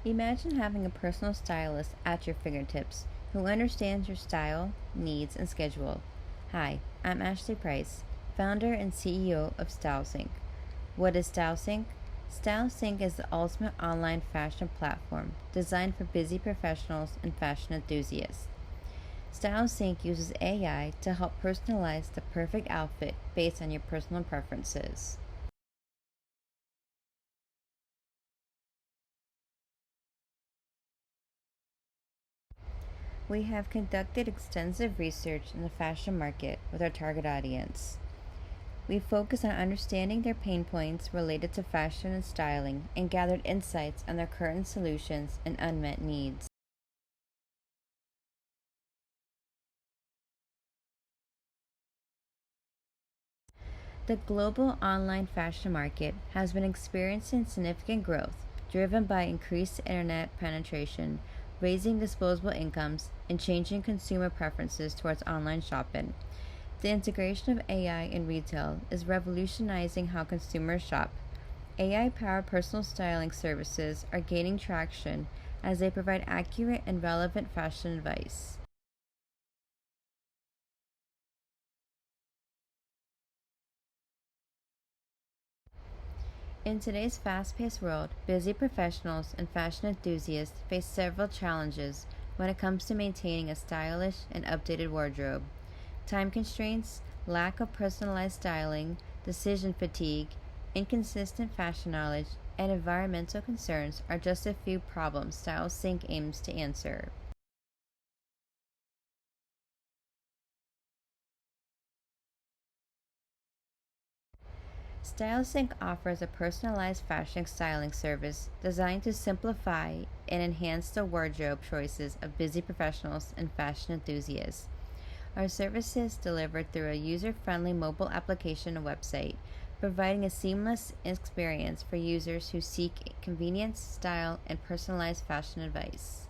Imagine having a personal stylist at your fingertips who understands your style, needs, and schedule. Hi, I'm Ashley Price, founder and CEO of StyleSync. What is StyleSync? StyleSync is the ultimate online fashion platform designed for busy professionals and fashion enthusiasts. StyleSync uses AI to help personalize the perfect outfit based on your personal preferences. We have conducted extensive research in the fashion market with our target audience. We focus on understanding their pain points related to fashion and styling and gathered insights on their current solutions and unmet needs. The global online fashion market has been experiencing significant growth, driven by increased internet penetration, raising disposable incomes, and changing consumer preferences towards online shopping. The integration of AI in retail is revolutionizing how consumers shop. AI powered personal styling services are gaining traction as they provide accurate and relevant fashion advice. In today's fast paced world, busy professionals and fashion enthusiasts face several challenges when it comes to maintaining a stylish and updated wardrobe. Time constraints, lack of personalized styling, decision fatigue, inconsistent fashion knowledge, and environmental concerns are just a few problems StyleSync aims to answer. StyleSync offers a personalized fashion styling service designed to simplify and enhance the wardrobe choices of busy professionals and fashion enthusiasts. Our service is delivered through a user-friendly mobile application and website, providing a seamless experience for users who seek convenience, style, and personalized fashion advice.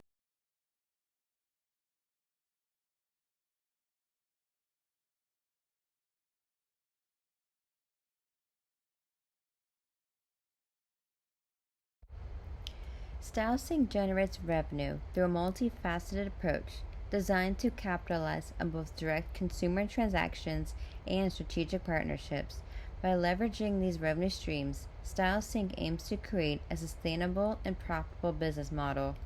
StyleSync generates revenue through a multifaceted approach designed to capitalize on both direct consumer transactions and strategic partnerships. By leveraging these revenue streams, StyleSync aims to create a sustainable and profitable business model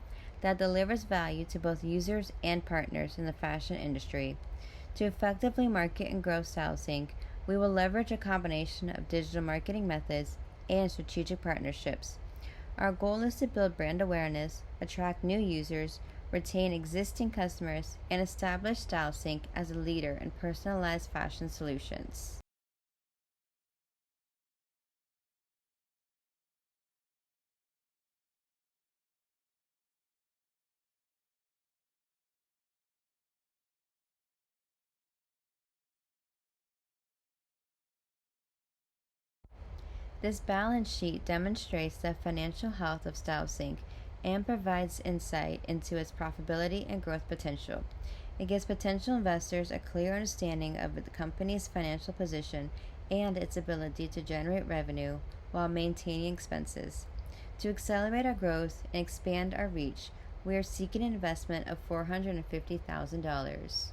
that delivers value to both users and partners in the fashion industry. To effectively market and grow StyleSync, we will leverage a combination of digital marketing methods and strategic partnerships. Our goal is to build brand awareness, attract new users, retain existing customers, and establish StyleSync as a leader in personalized fashion solutions. This balance sheet demonstrates the financial health of StyleSync and provides insight into its profitability and growth potential. It gives potential investors a clear understanding of the company's financial position and its ability to generate revenue while maintaining expenses. To accelerate our growth and expand our reach, we are seeking an investment of $450,000.